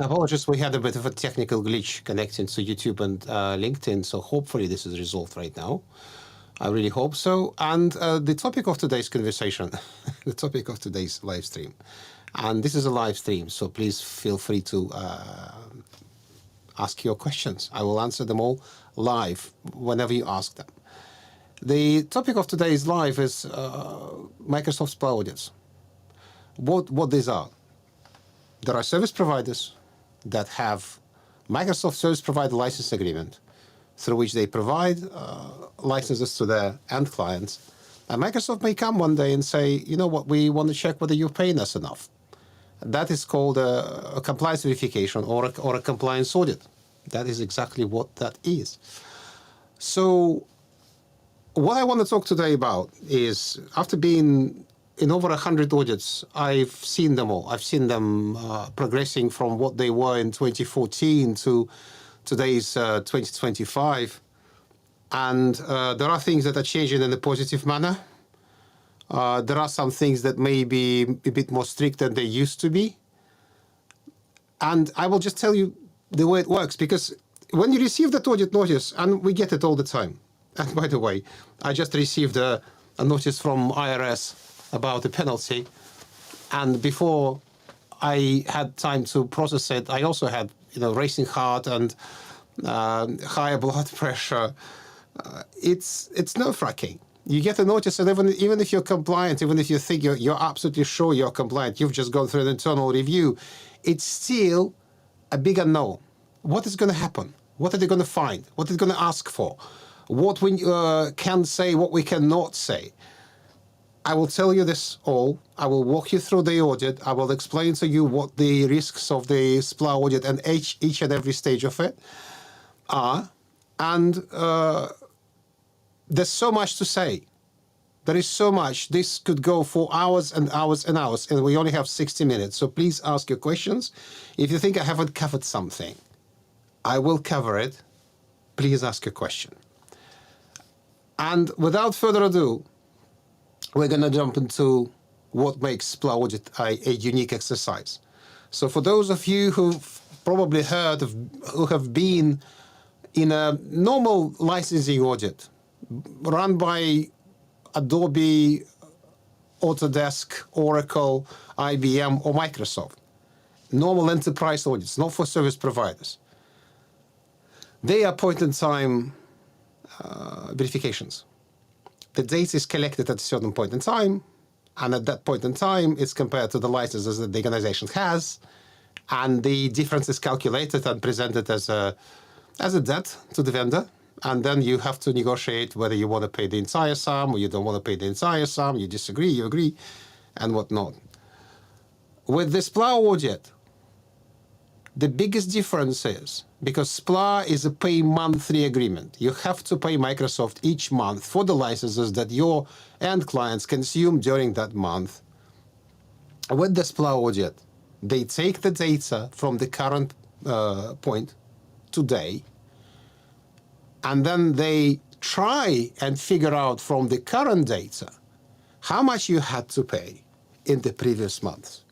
Apologies, we had a bit of a technical glitch connecting to YouTube and LinkedIn, so hopefully this is resolved right now. I really hope so. And the topic of today's conversation, the topic of today's live stream, and this is a live stream, so please feel free to ask your questions. I will answer them all live whenever you ask them. The topic of today's live is Microsoft SPLA audits. What these are? There are service providers that have Microsoft Service Provider License Agreement through which they provide licenses to their end clients. And Microsoft may come one day and say, you know what, we want to check whether you're paying us enough. That is called a compliance verification or a compliance audit. That is exactly what that is. So what I want to talk today about is, after being in over 100 audits, I've seen them all. I've seen them progressing from what they were in 2014 to today's 2025. And there are things that are changing in a positive manner. There are some things that may be a bit more strict than they used to be. And I will just tell you the way it works, because when you receive that audit notice, and we get it all the time. And by the way, I just received a notice from IRS about a penalty. And before I had time to process it, I also had, racing heart and higher blood pressure. It's nerve-wracking. You get a notice, and even if you're compliant, even if you think you're absolutely sure you're compliant, you've just gone through an internal review, it's still a big unknown. What is going to happen? What are they going to find? What are they going to ask for? What we can say, what we cannot say. I will tell you this all. I will walk you through the audit. I will explain to you what the risks of the SPLA audit and each and every stage of it are. And there's so much to say. There is so much. This could go for hours and hours and hours, and we only have 60 minutes. So please ask your questions. If you think I haven't covered something, I will cover it. Please ask a question. And without further ado, we're going to jump into what makes SPLA audit a unique exercise. So for those of you who've probably heard of, who have been in a normal licensing audit run by Adobe, Autodesk, Oracle, IBM, or Microsoft, normal enterprise audits, not for service providers, they are point-in-time verifications. The data is collected at a certain point in time, and at that point in time, it's compared to the licenses that the organization has, and the difference is calculated and presented as a debt to the vendor. And then you have to negotiate whether you want to pay the entire sum or you don't want to pay the entire sum. You disagree, you agree, and whatnot. With the SPLA audit, the biggest difference is, because SPLA is a pay monthly agreement, you have to pay Microsoft each month for the licenses that your end clients consume during that month. With the SPLA audit, they take the data from the current point today, and then they try and figure out from the current data how much you had to pay in the previous months.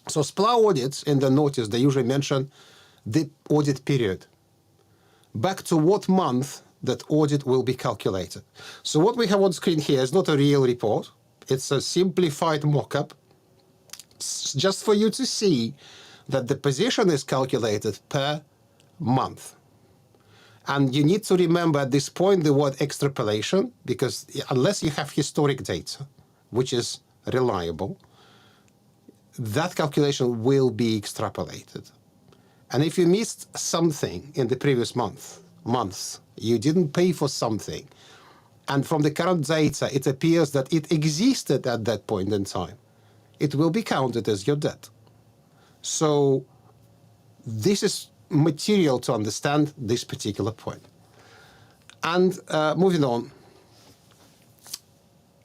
So SPLA audits, in the notice, they usually mention the audit period. Back to what month that audit will be calculated. So what we have on screen here is not a real report. It's a simplified mock-up, just for you to see that the position is calculated per month. And you need to remember at this point the word extrapolation, because unless you have historic data, which is reliable, that calculation will be extrapolated. And if you missed something in the previous months, you didn't pay for something, and from the current data it appears that it existed at that point in time, it will be counted as your debt. So this is material to understand this particular point. And moving on,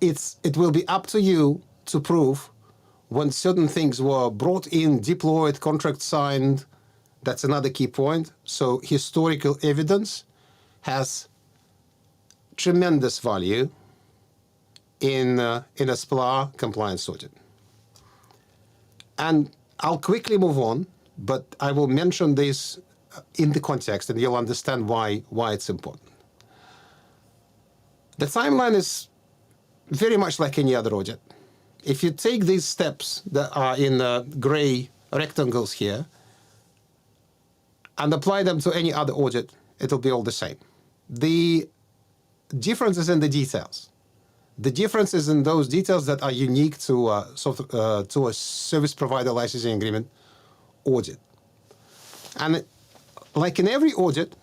it will be up to you to prove when certain things were brought in, deployed, contract signed. That's another key point. So historical evidence has tremendous value in a SPLA compliance audit. And I'll quickly move on but I will mention this in the context, and you'll understand why it's important. The timeline is very much like any other audit. If you take these steps that are in gray rectangles here and apply them to any other audit, it'll be all the same. The difference is in the details. The difference is in those details that are unique to a service provider licensing agreement audit. And like in every audit,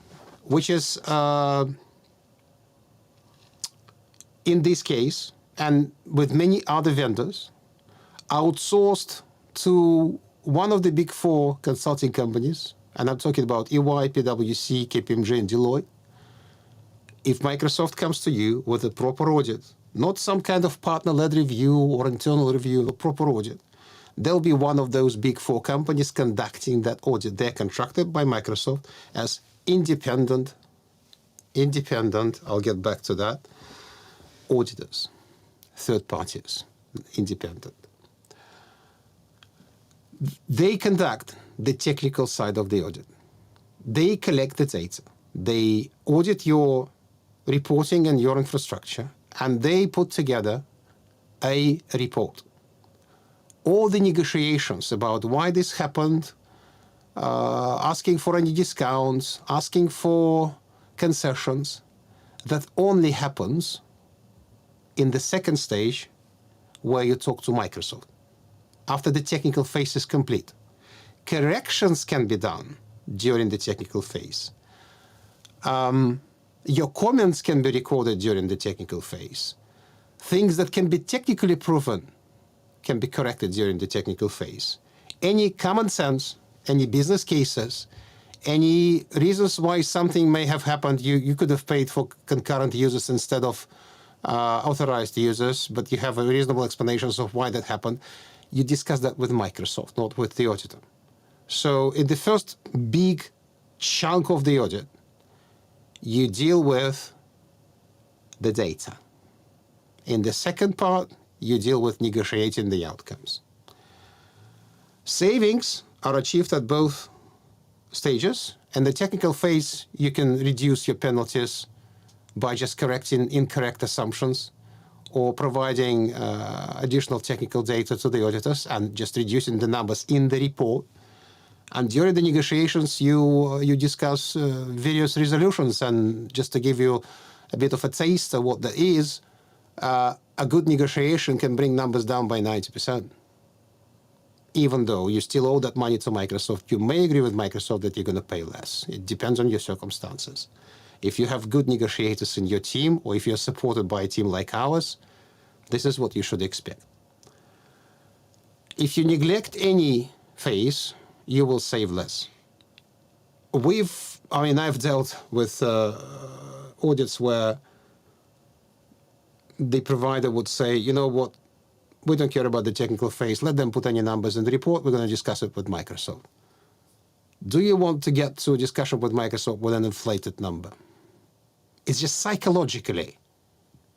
which is in this case, and with many other vendors, outsourced to one of the big four consulting companies, and I'm talking about EY, PwC, KPMG, and Deloitte. If Microsoft comes to you with a proper audit, not some kind of partner-led review or internal review, a proper audit, they'll be one of those big four companies conducting that audit. They're contracted by Microsoft as independent, I'll get back to that, auditors, third parties, independent. They conduct the technical side of the audit. They collect the data. They audit your reporting and your infrastructure, and they put together a report. All the negotiations about why this happened, asking for any discounts, asking for concessions, that only happens in the second stage where you talk to Microsoft, after the technical phase is complete. Corrections can be done during the technical phase. Your comments can be recorded during the technical phase. Things that can be technically proven can be corrected during the technical phase. Any common sense, any business cases, any reasons why something may have happened, you could have paid for concurrent users instead of authorized users, but you have a reasonable explanations of why that happened. You discuss that with Microsoft, not with the auditor. So in the first big chunk of the audit, you deal with the data. In the second part, you deal with negotiating the outcomes. Savings are achieved at both stages. In the technical phase, you can reduce your penalties by just correcting incorrect assumptions or providing additional technical data to the auditors and just reducing the numbers in the report. And during the negotiations, you discuss various resolutions. And just to give you a bit of a taste of what that is, a good negotiation can bring numbers down by 90%. Even though you still owe that money to Microsoft, you may agree with Microsoft that you're going to pay less. It depends on your circumstances. If you have good negotiators in your team, or if you're supported by a team like ours, this is what you should expect. If you neglect any phase, you will save less. I've dealt with audits where the provider would say, you know what, we don't care about the technical phase. Let them put any numbers in the report. We're going to discuss it with Microsoft. Do you want to get to a discussion with Microsoft with an inflated number? It's just psychologically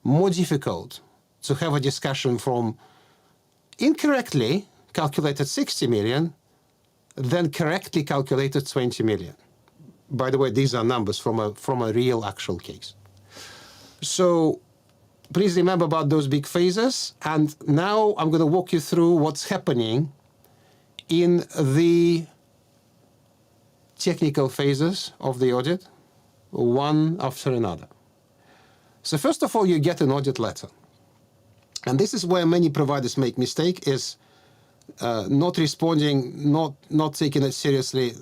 more difficult to have a discussion from incorrectly calculated 60 million than correctly calculated 20 million. By the way, these are numbers from a real actual case. So please remember about those big phases. And now I'm going to walk you through what's happening in the technical phases of the audit, one after another. So first of all, you get an audit letter. And this is where many providers make mistake, is not responding, not taking it seriously.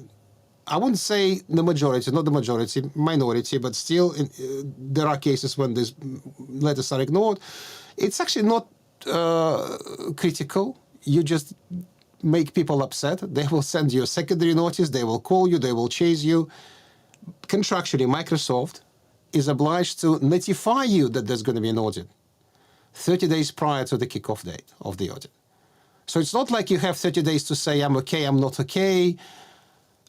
I wouldn't say the majority, not the majority, minority, but still there are cases when these letters are ignored. It's actually not critical. You just make people upset. They will send you a secondary notice. They will call you. They will chase you. Contractually, Microsoft is obliged to notify you that there's going to be an audit 30 days prior to the kickoff date of the audit. So it's not like you have 30 days to say, I'm okay, I'm not okay.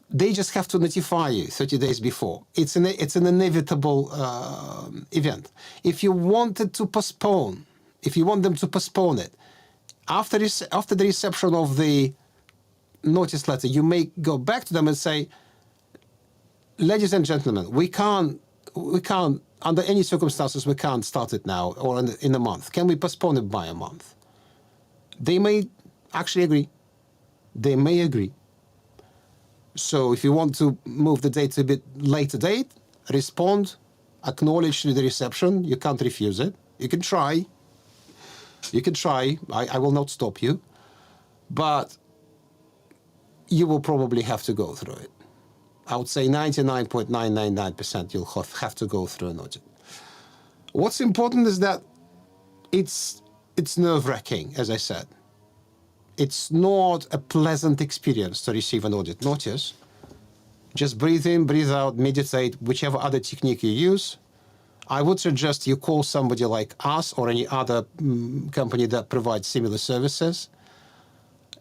They just have to notify you 30 days before. It's an inevitable event. If you wanted to postpone, if you want them to postpone it, after the reception of the notice letter, you may go back to them and say, ladies and gentlemen, we can't, under any circumstances, we can't start it now or in a month. Can we postpone it by a month? They may actually agree. They may agree. So if you want to move the date to a bit later date, respond, acknowledge the reception. You can't refuse it. You can try. You can try. I will not stop you. But you will probably have to go through it. I would say 99.999% you'll have to go through an audit. What's important is that it's nerve-wracking, as I said. It's not a pleasant experience to receive an audit notice. Just breathe in, breathe out, meditate, whichever other technique you use. I would suggest you call somebody like us or any other company that provides similar services.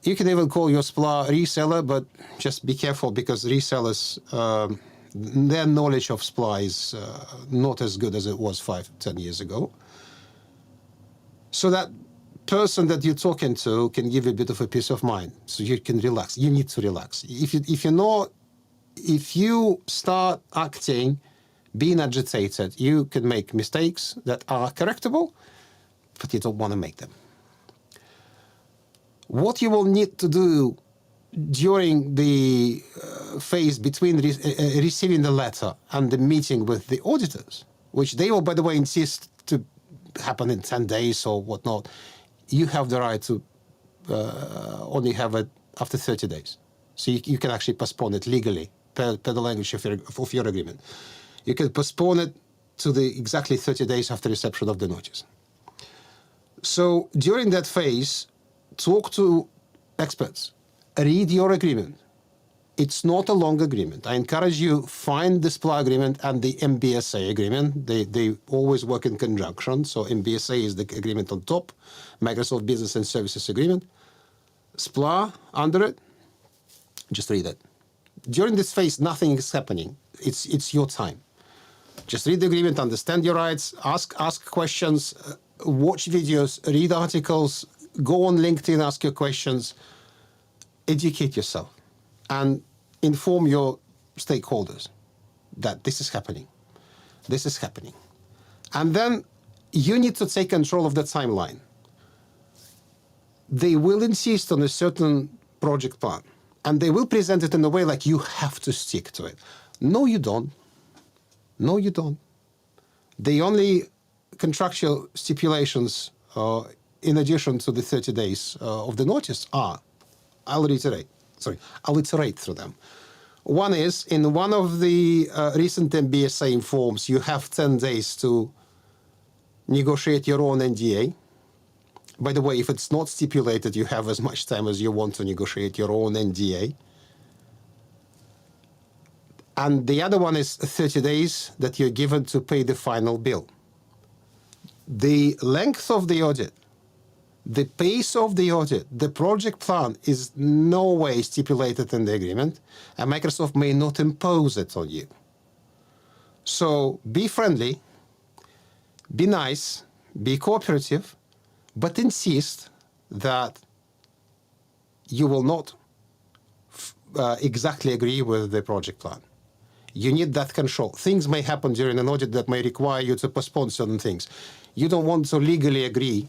You can even call your SPLA reseller, but just be careful because resellers, their knowledge of SPLA is not as good as it was 5-10 years ago. So that person that you're talking to can give you a bit of a peace of mind, so you can relax. You need to relax. If you start acting, being agitated, you can make mistakes that are correctable, but you don't want to make them. What you will need to do during the phase between receiving the letter and the meeting with the auditors, which they will, by the way, insist to happen in 10 days or whatnot, you have the right to only have it after 30 days. So you can actually postpone it legally per the language of your agreement. You can postpone it to the exactly 30 days after reception of the notice. So during that phase, talk to experts, read your agreement. It's not a long agreement. I encourage you, find the SPLA agreement and the MBSA agreement. They always work in conjunction. So MBSA is the agreement on top, Microsoft Business and Services Agreement. SPLA under it, just read it. During this phase, nothing is happening. It's your time. Just read the agreement, understand your rights, ask questions, watch videos, read articles, go on LinkedIn, ask your questions, educate yourself, and inform your stakeholders that this is happening. This is happening. And then you need to take control of the timeline. They will insist on a certain project plan, and they will present it in a way like you have to stick to it. No, you don't. No, you don't. The only contractual stipulations in addition to the 30 days of the notice are, I'll iterate through them. One is, in one of the recent MBSA forms, you have 10 days to negotiate your own NDA. By the way, if it's not stipulated, you have as much time as you want to negotiate your own NDA. And the other one is 30 days that you're given to pay the final bill. The length of the audit, the pace of the audit, the project plan is no way stipulated in the agreement, and Microsoft may not impose it on you. So be friendly, be nice, be cooperative, but insist that you will not exactly agree with the project plan. You need that control. Things may happen during an audit that may require you to postpone certain things. You don't want to legally agree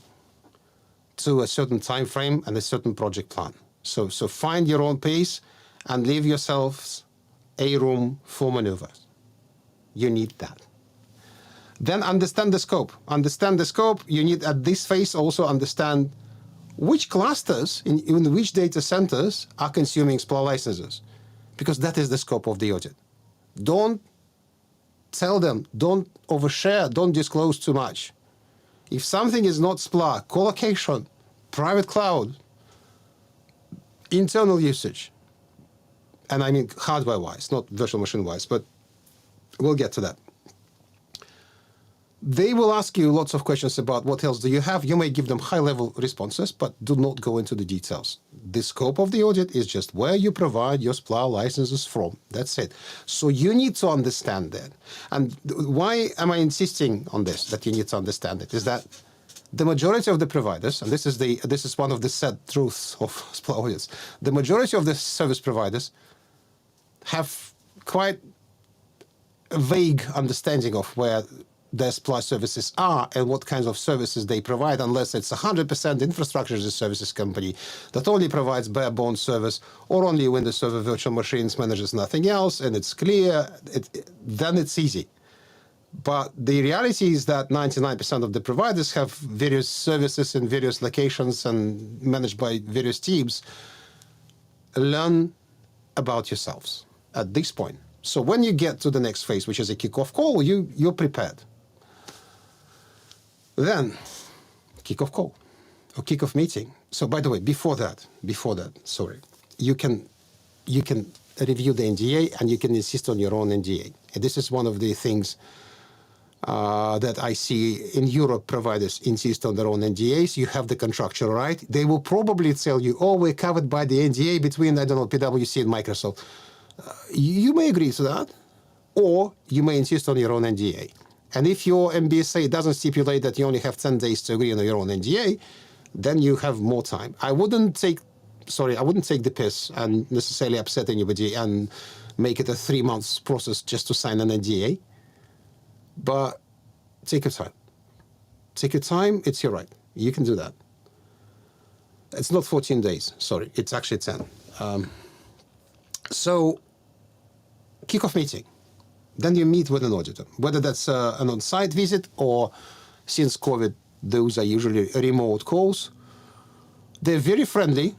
to a certain time frame and a certain project plan. So find your own pace and leave yourselves a room for maneuvers. You need that. Then understand the scope. Understand the scope. You need, at this phase, also understand which clusters in which data centers are consuming SPLA licenses, because that is the scope of the audit. Don't tell them, don't overshare, don't disclose too much. If something is not SPLA, co-location, private cloud, internal usage, and I mean hardware-wise, not virtual machine-wise, but we'll get to that. They will ask you lots of questions about what else do you have. You may give them high-level responses, but do not go into the details. The scope of the audit is just where you provide your SPLA licenses from. That's it. So you need to understand that. And why am I insisting on this, that you need to understand it, is that the majority of the providers, and this is one of the sad truths of SPLA audits, the majority of the service providers have quite a vague understanding of where their SPLA services are and what kinds of services they provide, unless it's 100% infrastructure as a services company that only provides bare bones service, or only Windows Server virtual machines, manages nothing else, and it's clear, then it's easy. But the reality is that 99% of the providers have various services in various locations and managed by various teams. Learn about yourselves at this point. So when you get to the next phase, which is a kickoff call, you're prepared. Then, kickoff call or kickoff meeting. So by the way, before that, sorry, you can review the NDA and you can insist on your own NDA. And this is one of the things that I see in Europe. Providers insist on their own NDAs. You have the contractual right. They will probably tell you, oh, we're covered by the NDA between, I don't know, PwC and Microsoft. You may agree to that, or you may insist on your own NDA. And if your MBSA doesn't stipulate that you only have 10 days to agree on your own NDA, then you have more time. I wouldn't take the piss and necessarily upset anybody and make it a 3 months process just to sign an NDA. But take your time. Take your time, it's your right. You can do that. It's not 14 days, sorry, it's actually 10. So, kickoff meeting. Then you meet with an auditor, whether that's an on-site visit or, since COVID, those are usually remote calls. They're very friendly.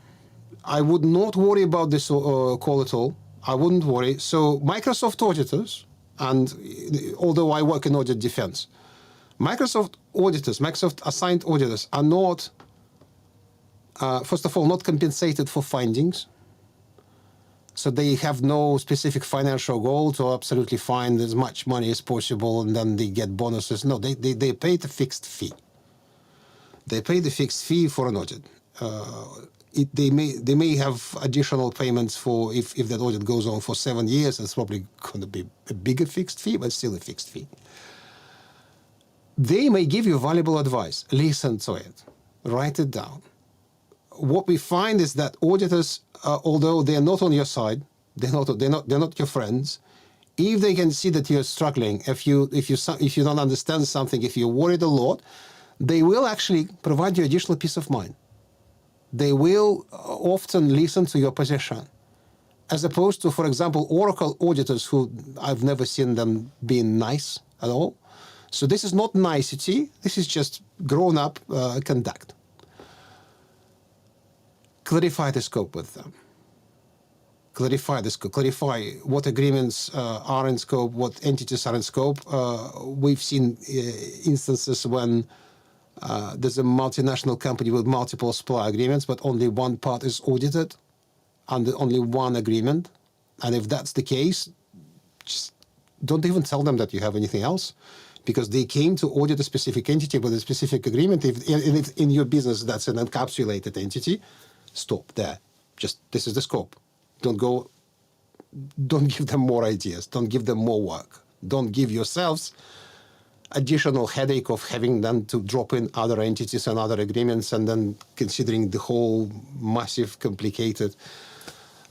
I would not worry about this call at all. I wouldn't worry. So Microsoft auditors, and although I work in audit defense, Microsoft auditors, Microsoft assigned auditors are not, first of all, not compensated for findings. So they have no specific financial goal to absolutely find as much money as possible and then they get bonuses. No, they pay the fixed fee. They pay the fixed fee for an audit. They may have additional payments for if that audit goes on for 7 years. It's probably going to be a bigger fixed fee, but still a fixed fee. They may give you valuable advice. Listen to it. Write it down. What we find is that auditors, although they are not on your side, they're not your friends. If they can see that you're struggling, if you don't understand something, if you're worried a lot, they will actually provide you additional peace of mind. They will often listen to your position, as opposed to, for example, Oracle auditors who I've never seen them being nice at all. So this is not nicety. This is just grown-up conduct. Clarify the scope with them. Clarify the scope. Clarify what agreements are in scope, what entities are in scope. We've seen instances when there's a multinational company with multiple SPLA agreements, but only one part is audited under only one agreement. And if that's the case, just don't even tell them that you have anything else, because they came to audit a specific entity with a specific agreement. If in your business that's an encapsulated entity, stop there. Just, this is the scope. Don't give them more ideas. Don't give them more work. Don't give yourselves additional headache of having them to drop in other entities and other agreements and then considering the whole massive, complicated,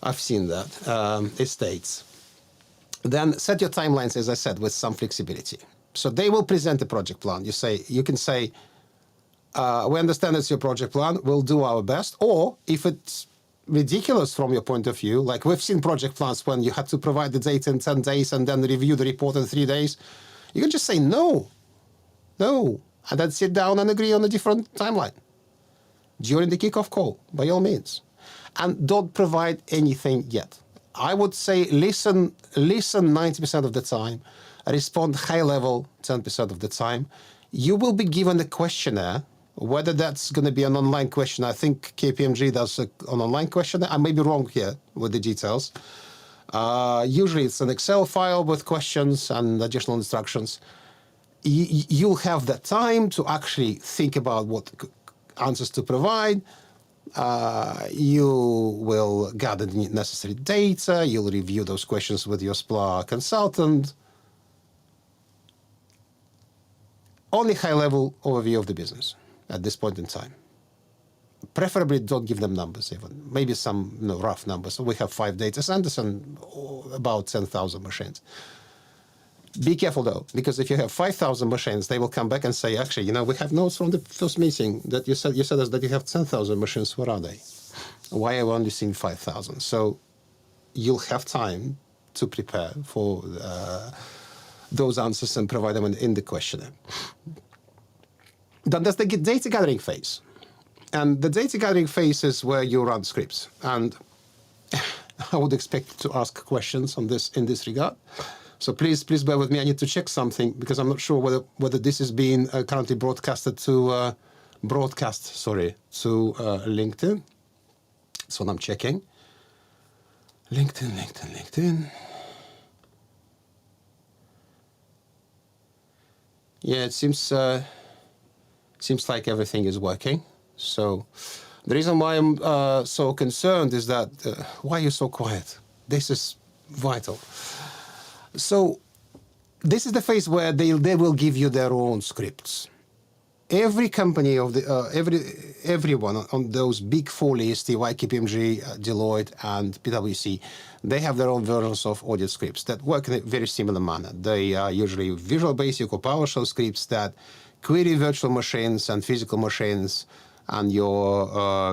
I've seen that, estates. Then set your timelines, as I said, with some flexibility. So they will present a project plan. You can say, we understand it's your project plan, we'll do our best. Or if it's ridiculous from your point of view, like we've seen project plans when you had to provide the data in 10 days and then review the report in 3 days, you can just say no, and then sit down and agree on a different timeline during the kickoff call, by all means. And don't provide anything yet. I would say listen 90% of the time, respond high level 10% of the time. You will be given a questionnaire, whether that's going to be an online questionnaire. I think KPMG does an online questionnaire. I may be wrong here with the details. Usually it's an Excel file with questions and additional instructions. You'll have that time to actually think about what answers to provide. You will gather the necessary data. You'll review those questions with your SPLA consultant. Only high-level overview of the business. at this point in time. Preferably don't give them numbers even, maybe some rough numbers. So we have 5 data centers and about 10,000 machines. Be careful though, because if you have 5,000 machines, they will come back and say, actually, we have notes from the first meeting that you said us that you have 10,000 machines. Where are they? Why have I only seen 5,000? So you'll have time to prepare for those answers and provide them in the questionnaire. Then there's the data gathering phase. And the data gathering phase is where you run scripts. And I would expect you to ask questions on this in this regard. So please bear with me. I need to check something because I'm not sure whether this is being currently broadcasted to LinkedIn. That's what I'm checking. LinkedIn. Yeah, it seems like everything is working. So the reason why I'm so concerned is that why are you so quiet? This is vital. So this is the phase where they will give you their own scripts. Every company of everyone on those big 4 lists, KPMG, Deloitte, and PwC, they have their own versions of audit scripts that work in a very similar manner. They are usually Visual Basic or PowerShell scripts that query virtual machines and physical machines and your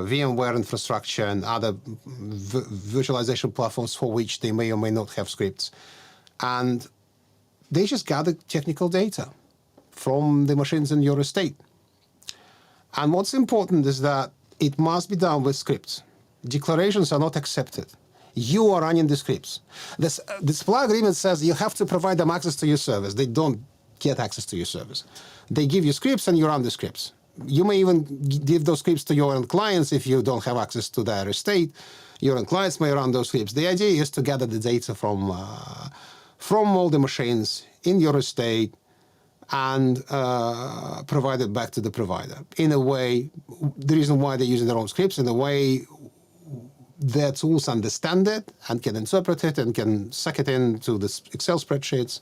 VMware infrastructure and other virtualization platforms for which they may or may not have scripts. And they just gather technical data from the machines in your estate. And what's important is that it must be done with scripts. Declarations are not accepted. You are running the scripts. The SPLA agreement says you have to provide them access to your service. They don't get access to your service. They give you scripts and you run the scripts. You may even give those scripts to your own clients if you don't have access to their estate. Your own clients may run those scripts. The idea is to gather the data from all the machines in your estate and provide it back to the provider. In a way, the reason why they're using their own scripts, in a way, their tools understand it and can interpret it and can suck it into the Excel spreadsheets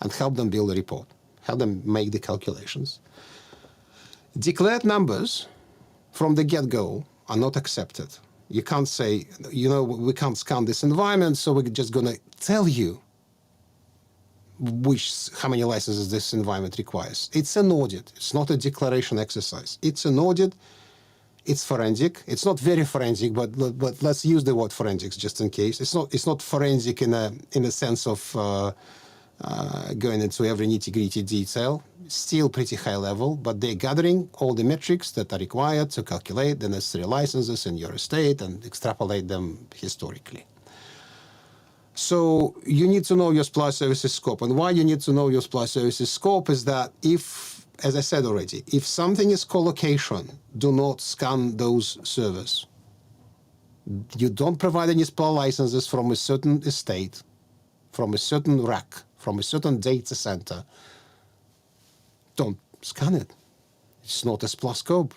and help them build a report, help them make the calculations. Declared numbers from the get-go are not accepted. You can't say, we can't scan this environment, so we're just going to tell you how many licenses this environment requires. It's an audit. It's not a declaration exercise. It's an audit. It's forensic. It's not very forensic, but let's use the word forensics just in case. It's not forensic in a sense of going into every nitty-gritty detail. Still pretty high level, but they're gathering all the metrics that are required to calculate the necessary licenses in your estate and extrapolate them historically. So you need to know your SPLA services scope. And why you need to know your SPLA services scope is that if, as I said already, if something is co-location, do not scan those servers. You don't provide any SPLA licenses from a certain estate, from a certain rack, from a certain data center. Don't scan it. It's not a SPLA scope.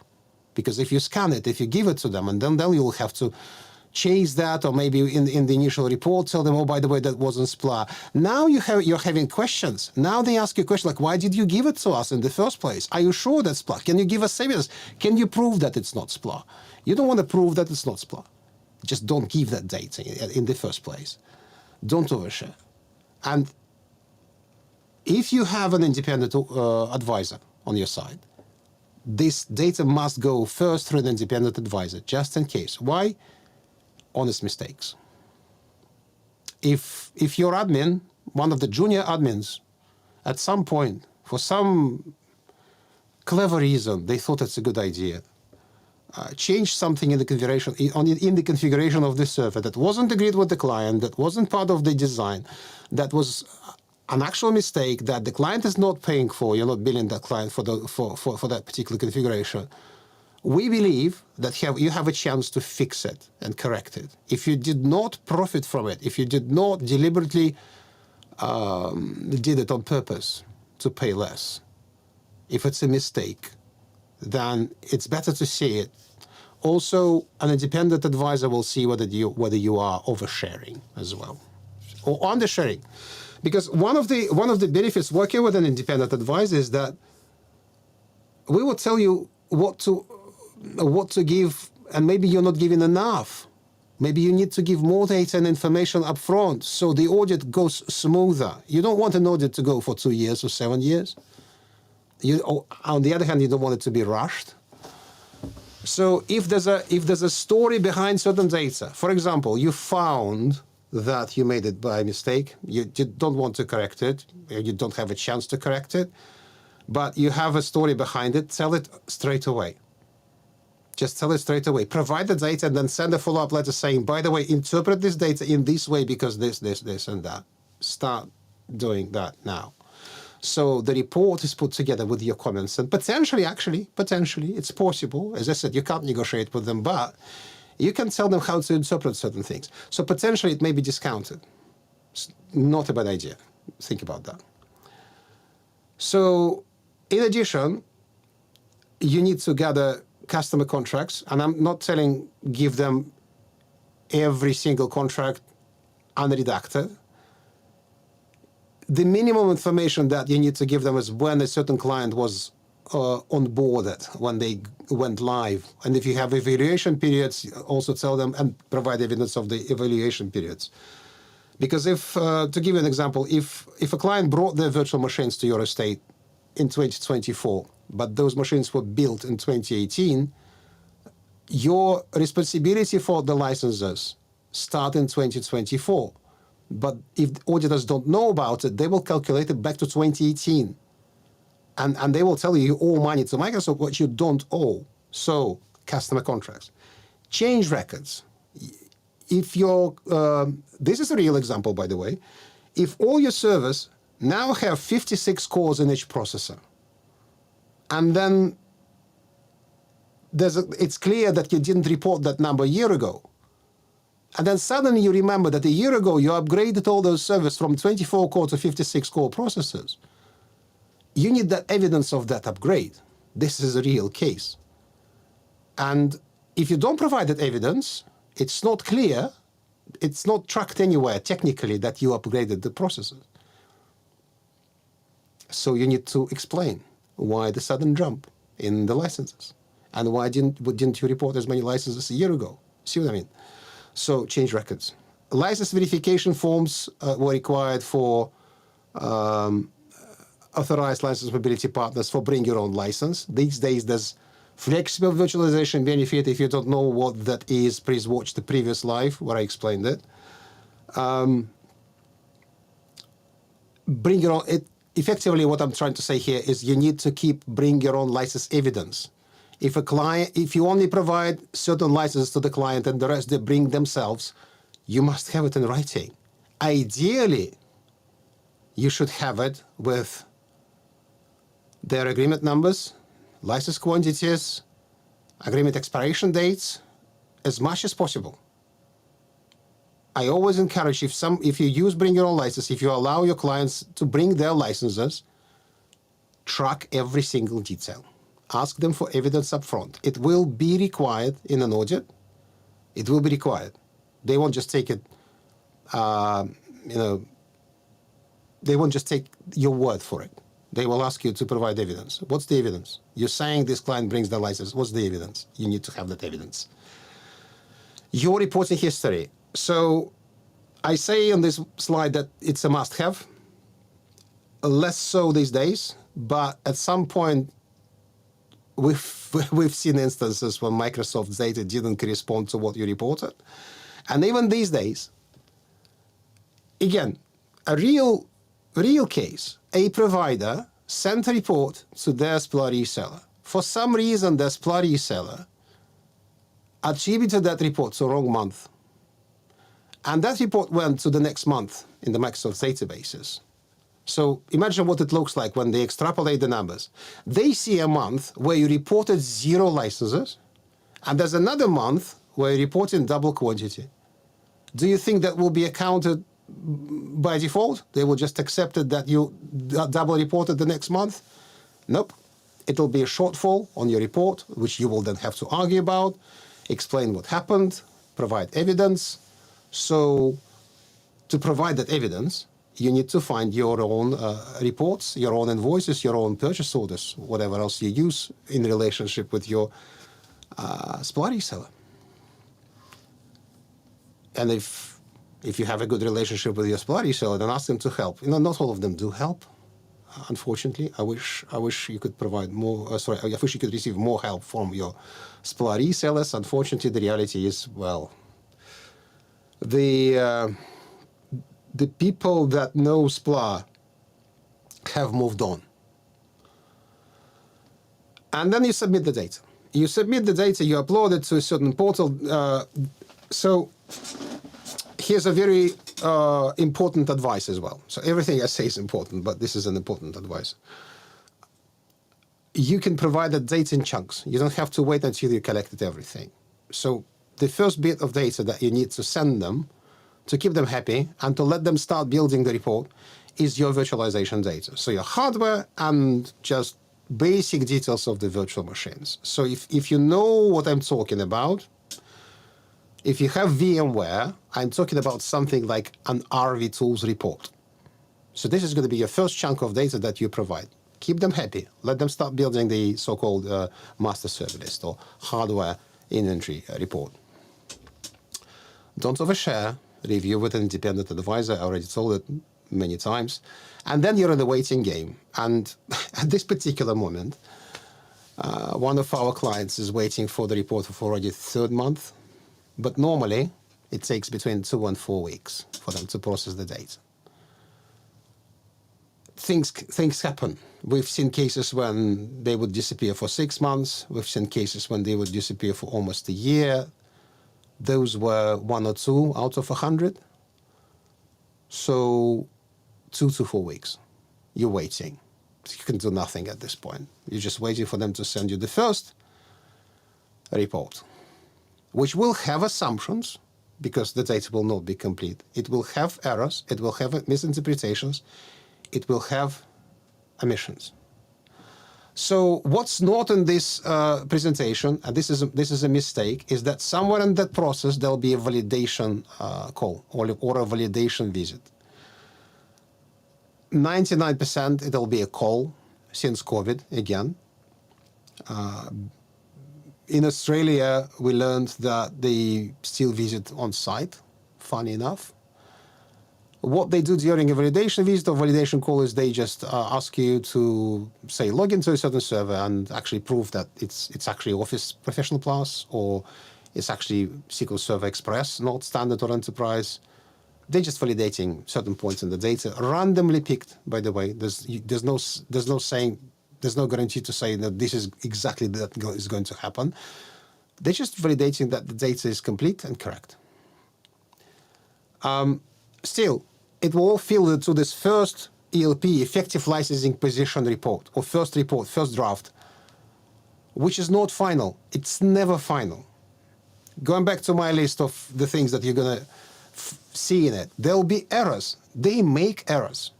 Because if you scan it, if you give it to them, and then you'll have to chase that, or maybe in the initial report tell them, oh, by the way, that wasn't SPLA. Now you're having questions. Now they ask you a question like, why did you give it to us in the first place? Are you sure that's SPLA? Can you give us evidence? Can you prove that it's not SPLA? You don't want to prove that it's not SPLA. Just don't give that data in the first place. Don't overshare. And if you have an independent advisor on your side, this data must go first through an independent advisor, just in case. Why? Honest mistakes. If your admin, one of the junior admins, at some point, for some clever reason, they thought it's a good idea, change something in the configuration of the server that wasn't agreed with the client, that wasn't part of the design, that was an actual mistake that the client is not paying for, you're not billing that client for that particular configuration. We believe that you have a chance to fix it and correct it. If you did not profit from it, if you did not deliberately did it on purpose to pay less, if it's a mistake, then it's better to see it. Also, an independent advisor will see whether you are oversharing as well or undersharing. Because one of the benefits working with an independent advisor is that we will tell you what to give, and maybe you're not giving enough. Maybe you need to give more data and information up front so the audit goes smoother. You don't want an audit to go for 2 years or 7 years. On the other hand, you don't want it to be rushed. So if there's a story behind certain data, for example, you found that you made it by mistake, you don't want to correct it, you don't have a chance to correct it, but you have a story behind it, tell it straight away. Just tell it straight away. Provide the data and then send a follow-up letter saying, by the way, interpret this data in this way because this, and that. Start doing that now. So the report is put together with your comments, and potentially, it's possible. As I said, you can't negotiate with them, but you can tell them how to interpret certain things. So potentially it may be discounted. It's not a bad idea. Think about that. So in addition, you need to gather customer contracts, and I'm not telling give them every single contract unredacted. The minimum information that you need to give them is when a certain client was onboarded, when they went live. And if you have evaluation periods, also tell them and provide evidence of the evaluation periods. Because if, to give you an example, if a client brought their virtual machines to your estate in 2024, but those machines were built in 2018, your responsibility for the licenses start in 2024. But if auditors don't know about it, they will calculate it back to 2018. And they will tell you you owe money to Microsoft, what you don't owe. So, customer contracts. Change records. If you're, this is a real example, by the way. If all your servers now have 56 cores in each processor, and then it's clear that you didn't report that number a year ago, and then suddenly you remember that a year ago you upgraded all those servers from 24-core to 56-core processors. You need that evidence of that upgrade. This is a real case. And if you don't provide that evidence, it's not clear, it's not tracked anywhere technically that you upgraded the processors. So you need to explain why the sudden jump in the licenses and why didn't you report as many licenses a year ago? See what I mean? So change records. License verification forms were required for authorized license mobility partners for bring your own license. These days there's flexible virtualization benefit. If you don't know what that is, please watch the previous live where I explained it. Bring your own, effectively what I'm trying to say here is you need to keep bring your own license evidence. If you only provide certain licenses to the client and the rest they bring themselves, you must have it in writing. Ideally, you should have it with their agreement numbers, license quantities, agreement expiration dates, as much as possible. I always encourage if you use bring your own license, if you allow your clients to bring their licenses, track every single detail. Ask them for evidence up front. It will be required in an audit. It will be required. They won't just take it, they won't just take your word for it. They will ask you to provide evidence. What's the evidence? You're saying this client brings the license. What's the evidence? You need to have that evidence. Your reporting history. So I say on this slide that it's a must-have. Less so these days, but at some point, we've seen instances when Microsoft's data didn't correspond to what you reported. And even these days, again, a real case, a provider sent a report to their SPLA reseller. For some reason, the SPLA reseller attributed that report to the wrong month. And that report went to the next month in the Microsoft databases. So imagine what it looks like when they extrapolate the numbers. They see a month where you reported 0 licenses, and there's another month where you reported double quantity. Do you think that will be accounted by default? They will just accept it that you double reported the next month? Nope. It'll be a shortfall on your report, which you will then have to argue about, explain what happened, provide evidence. So to provide that evidence, You need to find your own reports, your own invoices, your own purchase orders, whatever else you use in relationship with your SPLA reseller. And if you have a good relationship with your SPLA reseller, then ask them to help. Not all of them do help. Unfortunately, I wish you could provide more. I wish you could receive more help from your SPLA resellers. Unfortunately, the reality is, well, the people that know SPLA have moved on. And then you submit the data. You submit the data. You upload it to a certain portal. So here's a very important advice as well. So everything I say is important, but this is an important advice. You can provide the data in chunks. You don't have to wait until you collected everything. So the first bit of data that you need to send them to keep them happy and to let them start building the report is your virtualization data. So your hardware and just basic details of the virtual machines. So if you know what I'm talking about, if you have VMware, I'm talking about something like an RV Tools report. So this is going to be your first chunk of data that you provide. Keep them happy. Let them start building the so-called master server list or hardware inventory report. Don't overshare. Review with an independent advisor. I already told it many times. And then you're in the waiting game. And at this particular moment, one of our clients is waiting for the report for already the third month. But normally, it takes between 2 and 4 weeks for them to process the data. Things happen. We've seen cases when they would disappear for 6 months. We've seen cases when they would disappear for almost a year. Those were 1 or 2 out of 100. So 2 to 4 weeks. You're waiting. You can do nothing at this point. You're just waiting for them to send you the first report, which will have assumptions because the data will not be complete. It will have errors. It will have misinterpretations. It will have omissions. So what's not in this presentation, and this is a mistake, is that somewhere in that process there'll be a validation call or a validation visit. 99% it'll be a call since COVID again. In Australia, we learned that they still visit on site, funny enough. What they do during a validation visit or validation call is they just ask you to, say, log into a certain server and actually prove that it's actually Office Professional Plus or it's actually SQL Server Express, not Standard or Enterprise. They're just validating certain points in the data, randomly picked, by the way. There's no guarantee to say that this is exactly that is going to happen. They're just validating that the data is complete and correct. Still, it will all filter to this first ELP, effective licensing position report, or first report, first draft, which is not final. It's never final. Going back to my list of the things that you're going to see in it, there'll be errors. They make errors.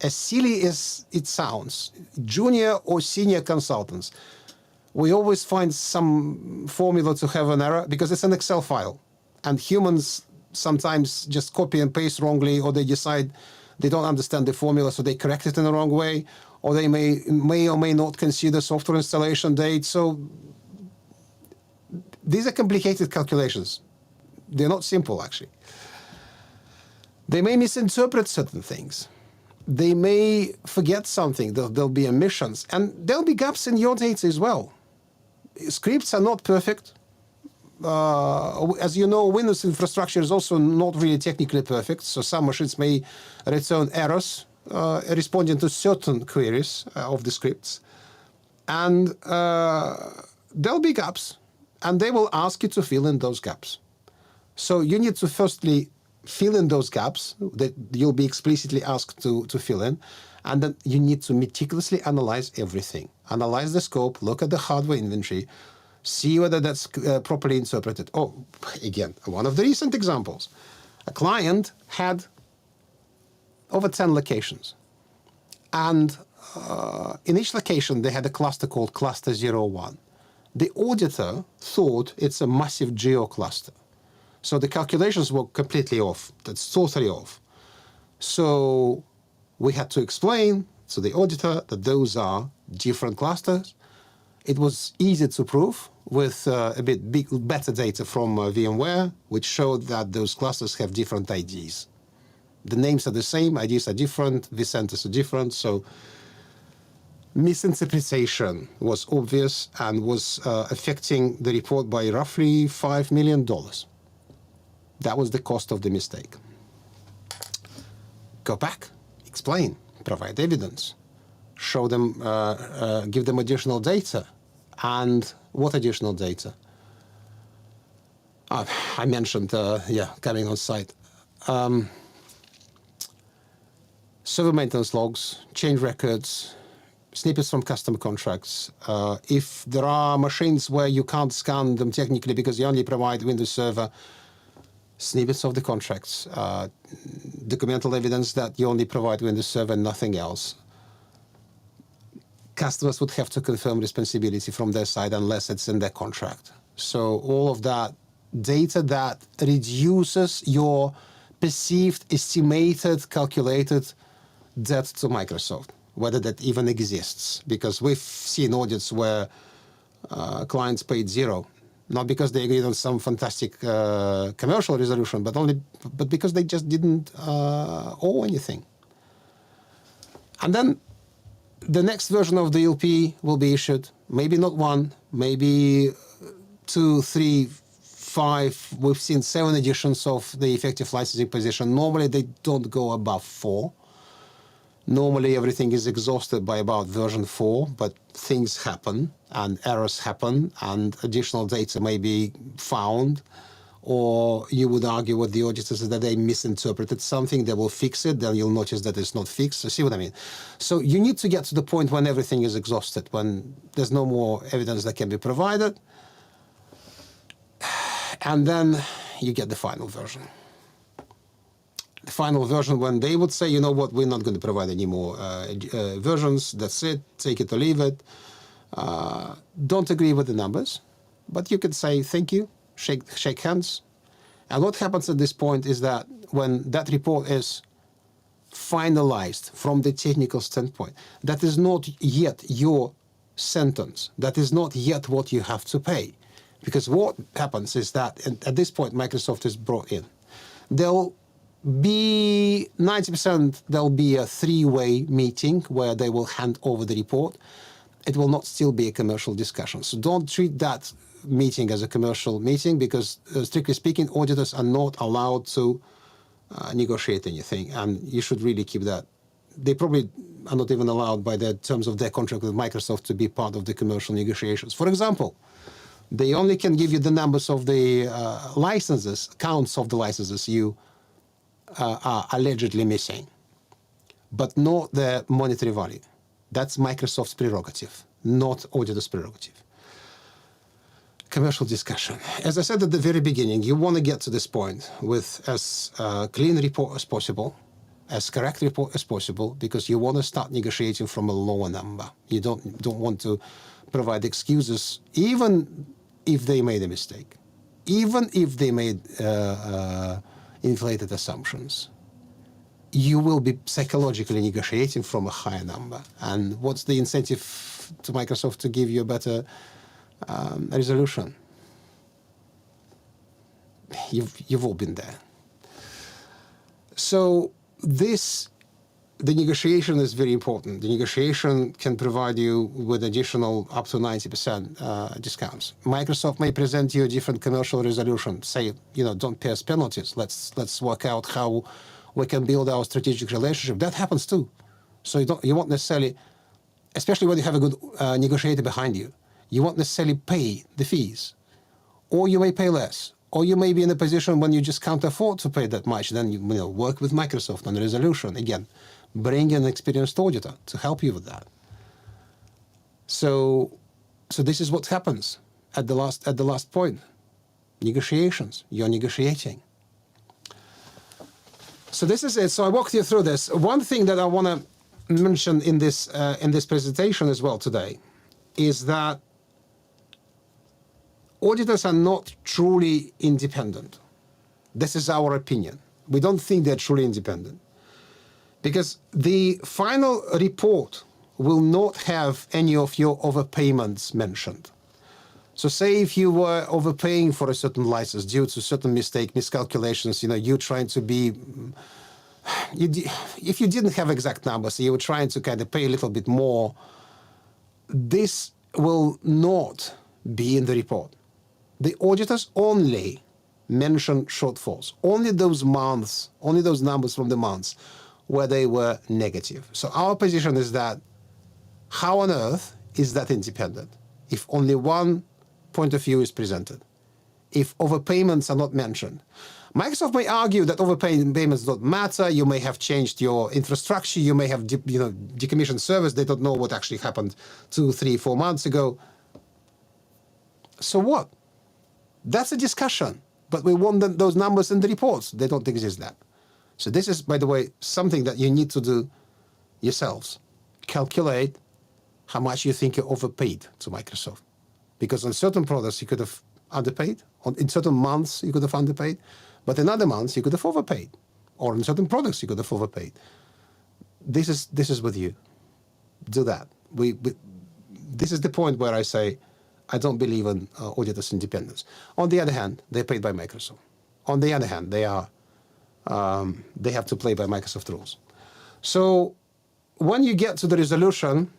As silly as it sounds, junior or senior consultants, we always find some formula to have an error because it's an Excel file. And humans sometimes just copy and paste wrongly, or they decide they don't understand the formula, so they correct it in the wrong way, or they may or may not consider software installation date. So these are complicated calculations. They're not simple, actually. They may misinterpret certain things. They may forget something. There'll be omissions. And there'll be gaps in your data as well. Scripts are not perfect. As you know, Windows infrastructure is also not really technically perfect. So some machines may return errors responding to certain queries of the scripts. And there'll be gaps. And they will ask you to fill in those gaps. So you need to firstly fill in those gaps that you'll be explicitly asked to fill in. And then you need to meticulously analyze everything. Analyze the scope, look at the hardware inventory, see whether that's properly interpreted. Oh, again, one of the recent examples. A client had over 10 locations. And in each location, they had a cluster called Cluster 01. The auditor thought it's a massive geo cluster. So the calculations were completely off. That's totally off. So we had to explain to the auditor that those are different clusters. It was easy to prove with a bit better data from VMware, which showed that those clusters have different IDs. The names are the same, IDs are different, vCenters are different, so misinterpretation was obvious and was affecting the report by roughly $5 million. That was the cost of the mistake. Go back, explain, provide evidence, show them, give them additional data. And what additional data? I mentioned, coming on site. Server maintenance logs, change records, snippets from customer contracts. If there are machines where you can't scan them technically because you only provide Windows Server, snippets of the contracts, documental evidence that you only provide Windows Server and nothing else. Customers would have to confirm responsibility from their side unless it's in their contract. So all of that data that reduces your perceived, estimated, calculated debt to Microsoft, whether that even exists. Because we've seen audits where clients paid zero, not because they agreed on some fantastic commercial resolution, but because they just didn't owe anything. And then the next version of the LP will be issued, maybe not one, maybe 2, 3, 5. We've seen 7 editions of the effective licensing position. Normally, they don't go above 4. Normally, everything is exhausted by about version 4, but things happen, and errors happen, and additional data may be found, or you would argue with the auditors that they misinterpreted something, they will fix it, then you'll notice that it's not fixed. So see what I mean? So you need to get to the point when everything is exhausted, when there's no more evidence that can be provided, and then you get the final version. The final version when they would say, you know what, we're not going to provide any more versions, that's it, take it or leave it. Don't agree with the numbers, but you could say thank you, shake hands. And what happens at this point is that when that report is finalized from the technical standpoint, that is not yet your sentence. That is not yet what you have to pay. Because what happens is that at this point, Microsoft is brought in. There'll be 90%, there'll be a 3-way meeting where they will hand over the report. It will not still be a commercial discussion. So don't treat that meeting as a commercial meeting because, strictly speaking, auditors are not allowed to negotiate anything. And you should really keep that. They probably are not even allowed by the terms of their contract with Microsoft to be part of the commercial negotiations. For example, they only can give you the numbers of the licenses, counts of the licenses you are allegedly missing, but not the monetary value. That's Microsoft's prerogative, not auditor's prerogative. Commercial discussion. As I said at the very beginning, you want to get to this point with as clean report as possible, as correct report as possible, because you want to start negotiating from a lower number. You don't want to provide excuses, even if they made a mistake, even if they made inflated assumptions. You will be psychologically negotiating from a higher number. And what's the incentive to Microsoft to give you a better resolution? You've all been there. So the negotiation is very important. The negotiation can provide you with additional up to 90% discounts. Microsoft may present you a different commercial resolution. Say, don't pay us penalties. Let's work out how we can build our strategic relationship. That happens too. So you won't necessarily, especially when you have a good negotiator behind you, you won't necessarily pay the fees, or you may pay less. Or you may be in a position when you just can't afford to pay that much. Then you work with Microsoft on the resolution. Again, bring an experienced auditor to help you with that. So this is what happens at the last point. Negotiations. You're negotiating. So this is it. So I walked you through this. One thing that I want to mention in this presentation as well today is that auditors are not truly independent. This is our opinion. We don't think they're truly independent. Because the final report will not have any of your overpayments mentioned. So say if you were overpaying for a certain license due to certain mistake, miscalculations, you're trying to be, if you didn't have exact numbers, you were trying to kind of pay a little bit more, this will not be in the report. The auditors only mention shortfalls, only those months, only those numbers from the months where they were negative. So our position is that how on earth is that independent if only one point of view is presented, if overpayments are not mentioned? Microsoft may argue that overpayments don't matter. You may have changed your infrastructure. You may have decommissioned servers. They don't know what actually happened 2, 3, 4 months ago. So what? That's a discussion. But we want those numbers in the reports. They don't exist there. So this is, by the way, something that you need to do yourselves. Calculate how much you think you overpaid to Microsoft. Because on certain products, you could have underpaid. In certain months, you could have underpaid. But in other months, you could have overpaid. Or in certain products, you could have overpaid. This is with you. Do that. This is the point where I say, I don't believe in auditors' independence. On the other hand, they're paid by Microsoft. On the other hand, they have to play by Microsoft rules. So when you get to the resolution,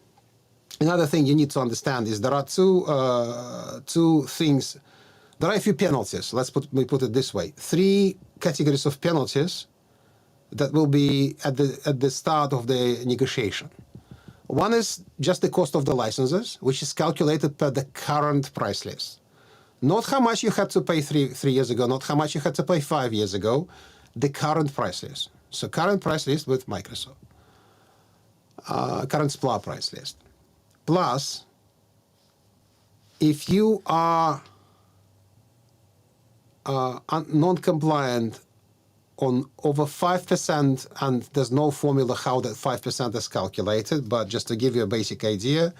another thing you need to understand is there are two things. There are a few penalties. Let's put it this way: 3 categories of penalties that will be at the start of the negotiation. One is just the cost of the licenses, which is calculated per the current price list. Not how much you had to pay 3 years ago, not how much you had to pay 5 years ago, the current price list. So current price list with Microsoft. Current SPLA price list. Plus, if you are non-compliant on over 5%, and there's no formula how that 5% is calculated, but just to give you a basic idea,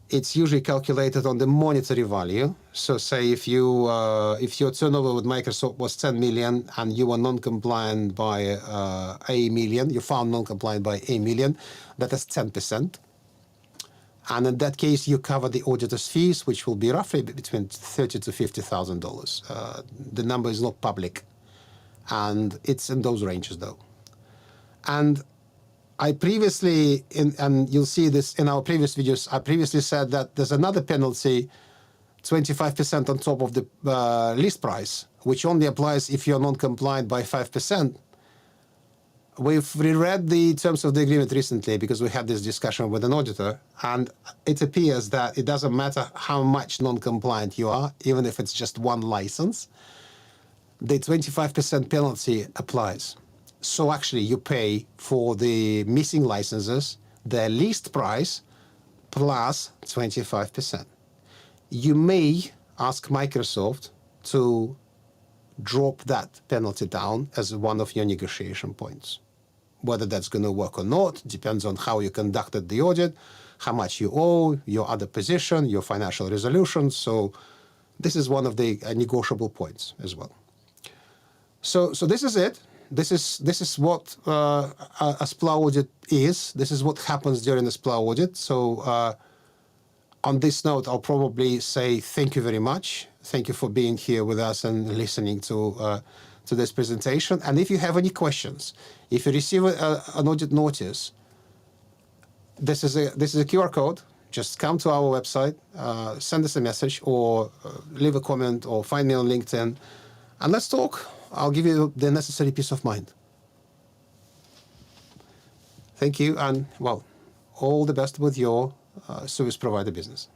it's usually calculated on the monetary value. So say if your turnover with Microsoft was 10 million and you were non-compliant by a million, you found non-compliant by a million, that is 10%. And in that case, you cover the auditor's fees, which will be roughly between $30,000 to $50,000. The number is not public, and it's in those ranges, though. And I previously, and you'll see this in our previous videos, I previously said that there's another penalty, 25% on top of the list price, which only applies if you're non-compliant by 5%. We've reread the terms of the agreement recently because we had this discussion with an auditor, and it appears that it doesn't matter how much non-compliant you are, even if it's just one license, the 25% penalty applies. So actually you pay for the missing licenses, the list price, plus 25%. You may ask Microsoft to drop that penalty down as one of your negotiation points. Whether that's going to work or not depends on how you conducted the audit, how much you owe, your other position, your financial resolutions. So this is one of the negotiable points as well. So this is it. This is what a SPLA audit is. This is what happens during a SPLA audit. So on this note, I'll probably say thank you very much. Thank you for being here with us and listening to this presentation. And if you have any questions, if you receive an audit notice, this is a QR code. Just come to our website, send us a message, or leave a comment, or find me on LinkedIn, and let's talk. I'll give you the necessary peace of mind. Thank you, and well, all the best with your service provider business.